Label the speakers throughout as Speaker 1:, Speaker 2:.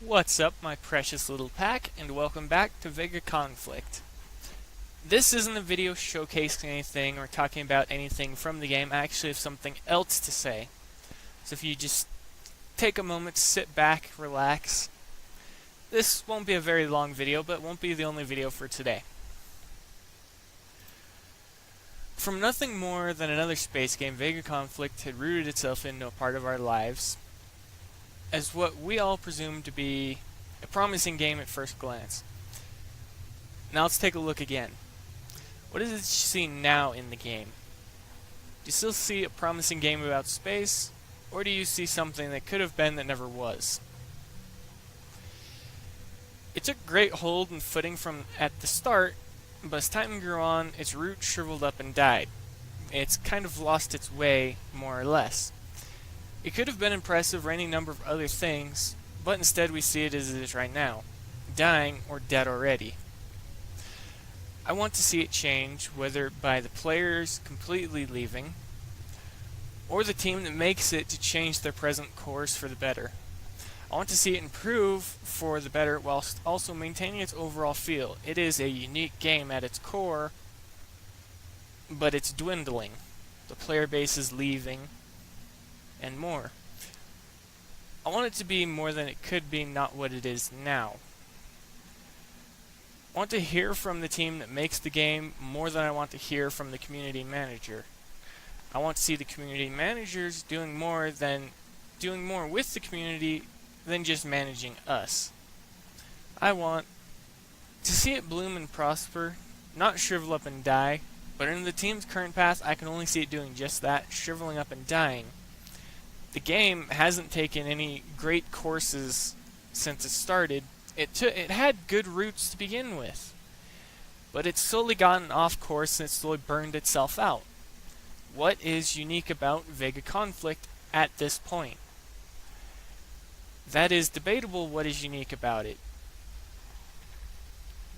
Speaker 1: What's up, my precious little pack, and welcome back to VEGA Conflict. This isn't a video showcasing anything or talking about anything from the game. I actually have something else to say. So if you just take a moment to sit back, relax. This won't be a very long video, but it won't be the only video for today. From nothing more than another space game, VEGA Conflict had rooted itself into a part of our lives as what we all presumed to be a promising game at first glance. Now let's take a look again. What is it you see now in the game? Do you still see a promising game about space, or do you see something that could have been that never was? It took great hold and footing from at the start, but as time grew on, its roots shriveled up and died. It's kind of lost its way, more or less. It could have been impressive for any number of other things, but instead we see it as it is right now, dying or dead already. I want to see it change, whether by the players completely leaving, or the team that makes it to change their present course for the better. I want to see it improve for the better whilst also maintaining its overall feel. It is a unique game at its core, but it's dwindling. The player base is leaving, and more. I want it to be more than it could be, not what it is now. I want to hear from the team that makes the game more than I want to hear from the community manager. I want to see the community managers doing more with the community than just managing us. I want to see it bloom and prosper, not shrivel up and die, but in the team's current path I can only see it doing just that, shriveling up and dying. The game hasn't taken any great courses since it started. It had good roots to begin with, but it's slowly gotten off course and it's slowly burned itself out. What is unique about VEGA Conflict at this point? That is debatable. What is unique about it?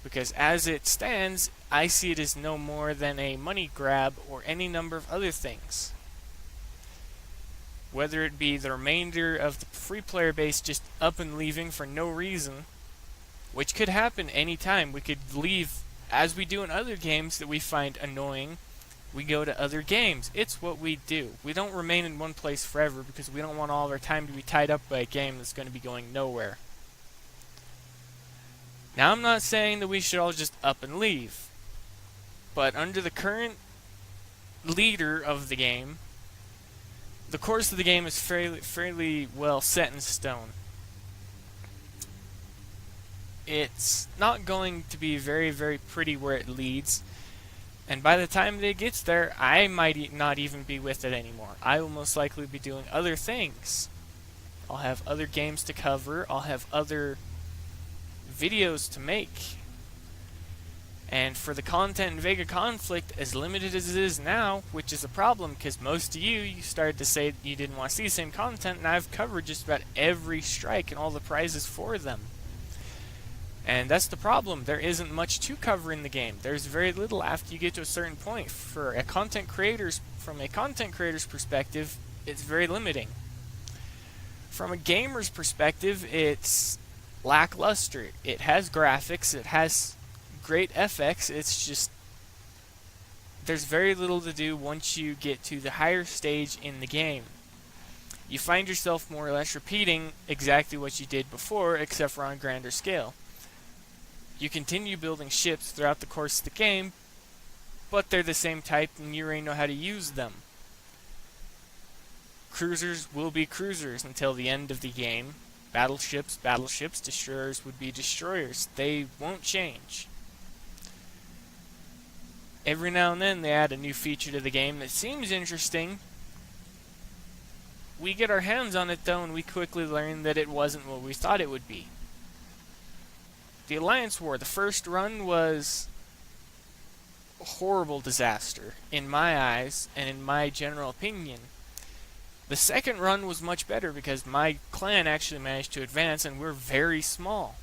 Speaker 1: Because as it stands, I see it as no more than a money grab or any number of other things. Whether it be the remainder of the free player base just up and leaving for no reason, which could happen anytime. We could leave, as we do in other games that we find annoying. We go to other games. It's what we do. We don't remain in one place forever because we don't want all of our time to be tied up by a game that's going to be going nowhere. Now, I'm not saying that we should all just up and leave, but under the current leader of the game, the course of the game is fairly well set in stone. It's not going to be very, very pretty where it leads, and by the time that it gets there, I might not even be with it anymore. I will most likely be doing other things. I'll have other games to cover, I'll have other videos to make. And for the content in VEGA Conflict, as limited as it is now, which is a problem because most of you started to say you didn't want to see the same content, and I've covered just about every strike and all the prizes for them. And that's the problem. There isn't much to cover in the game. There's very little after you get to a certain point. From a content creator's perspective, it's very limiting. From a gamer's perspective, it's lackluster. It has graphics, it has great FX, it's just there's very little to do once you get to the higher stage in the game. You find yourself more or less repeating exactly what you did before, except for on a grander scale. You continue building ships throughout the course of the game, but they're the same type and you already know how to use them. Cruisers will be cruisers until the end of the game. Battleships, battleships. Destroyers would be destroyers. They won't change. Every now and then they add a new feature to the game that seems interesting. We get our hands on it though, and we quickly learn that it wasn't what we thought it would be. The Alliance War, the first run, was a horrible disaster in my eyes and in my general opinion. The second run was much better because my clan actually managed to advance and we're very small.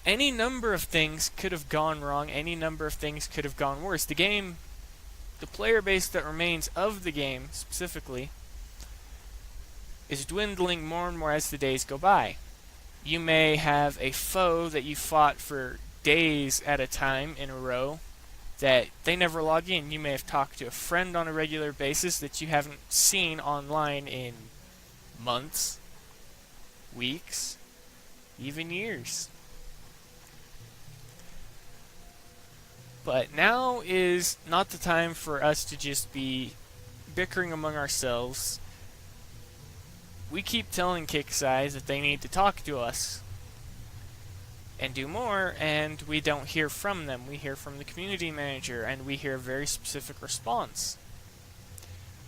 Speaker 1: Any number of things could have gone wrong, any number of things could have gone worse. The player base that remains of the game specifically, is dwindling more and more as the days go by. You may have a foe that you fought for days at a time in a row that they never log in. You may have talked to a friend on a regular basis that you haven't seen online in months, weeks, even years. But now is not the time for us to just be bickering among ourselves. We keep telling Kickseyes that they need to talk to us and do more, and we don't hear from them. We hear from the community manager, and we hear a very specific response.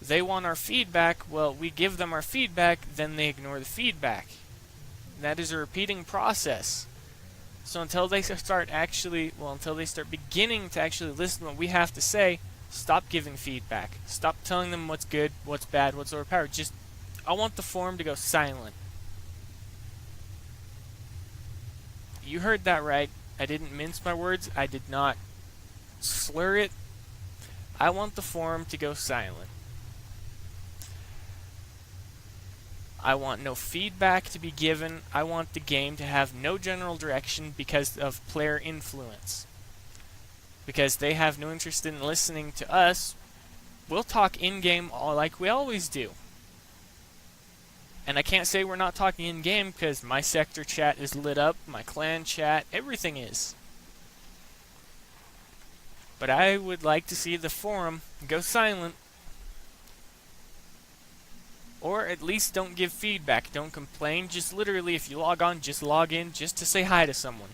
Speaker 1: They want our feedback. Well, we give them our feedback, then they ignore the feedback. That is a repeating process. So until they start beginning to actually listen to what we have to say, stop giving feedback. Stop telling them what's good, what's bad, what's overpowered. I want the forum to go silent. You heard that right. I didn't mince my words. I did not slur it. I want the forum to go silent. I want no feedback to be given. I want the game to have no general direction because of player influence. Because they have no interest in listening to us, we'll talk in-game like we always do. And I can't say we're not talking in-game because my sector chat is lit up, my clan chat, everything is. But I would like to see the forum go silent. Or at least don't give feedback, don't complain. Just literally, if you log on, just log in just to say hi to someone.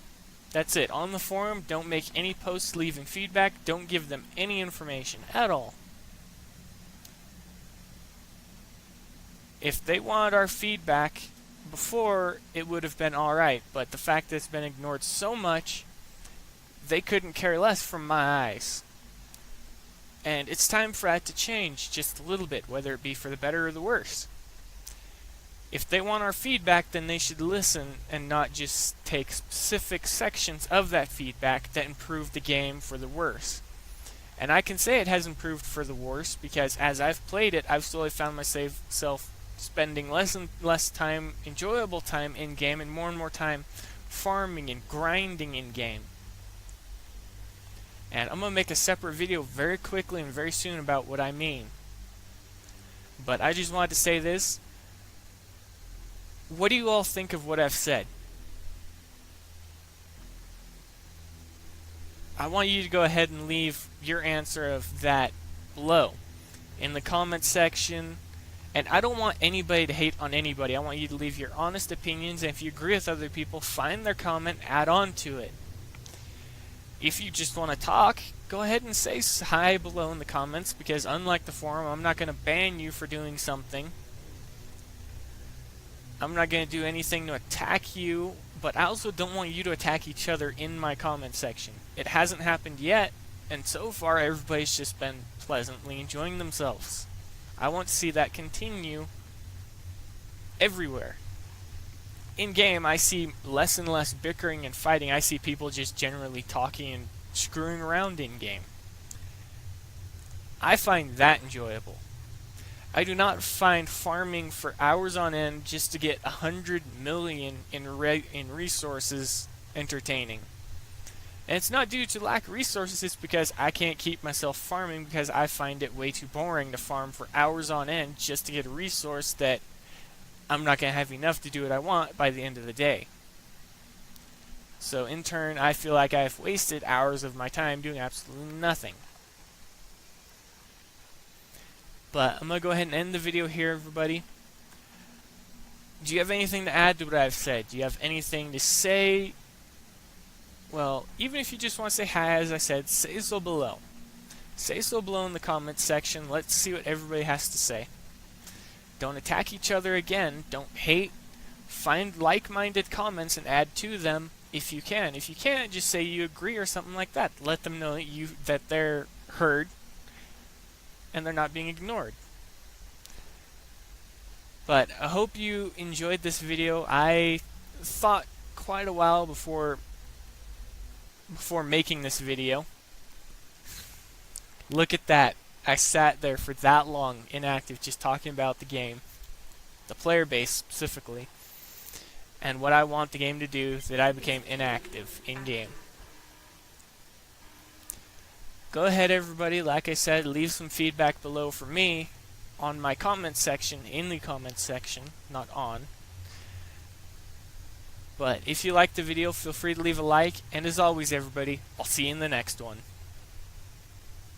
Speaker 1: That's it. On the forum, don't make any posts leaving feedback. Don't give them any information at all. If they wanted our feedback before, it would have been alright. But the fact that it's been ignored so much, they couldn't care less from my eyes. And it's time for that to change just a little bit, whether it be for the better or the worse. If they want our feedback, then they should listen and not just take specific sections of that feedback that improve the game for the worse. And I can say it has improved for the worse because as I've played it, I've slowly found myself spending less and less time, enjoyable time in-game, and more time farming and grinding in-game. And I'm going to make a separate video very quickly and very soon about what I mean. But I just wanted to say this. What do you all think of what I've said? I want you to go ahead and leave your answer of that below in the comment section. And I don't want anybody to hate on anybody. I want you to leave your honest opinions. And if you agree with other people, find their comment, add on to it. If you just want to talk, go ahead and say hi below in the comments, because unlike the forum, I'm not going to ban you for doing something. I'm not going to do anything to attack you, but I also don't want you to attack each other in my comment section. It hasn't happened yet, and so far everybody's just been pleasantly enjoying themselves. I want to see that continue everywhere. In-game, I see less and less bickering and fighting. I see people just generally talking and screwing around in-game. I find that enjoyable. I do not find farming for hours on end just to get 100 million in resources entertaining. And it's not due to lack of resources, it's because I can't keep myself farming because I find it way too boring to farm for hours on end just to get a resource that I'm not going to have enough to do what I want by the end of the day. So in turn, I feel like I've wasted hours of my time doing absolutely nothing. But I'm going to go ahead and end the video here, everybody. Do you have anything to add to what I've said? Do you have anything to say? Well, even if you just want to say hi, as I said, say so below. Say so below in the comments section. Let's see what everybody has to say. Don't attack each other again. Don't hate. Find like-minded comments and add to them if you can. If you can't, just say you agree or something like that. Let them know that they're heard and they're not being ignored. But I hope you enjoyed this video. I thought quite a while before making this video. Look at that. I sat there for that long, inactive, just talking about the game. the player base specifically, and what I want the game to do that I became inactive in-game. Go ahead, everybody, like I said, leave some feedback below for me on my comments section, in the comments section, not on. But if you liked the video, feel free to leave a like, and as always, everybody, I'll see you in the next one.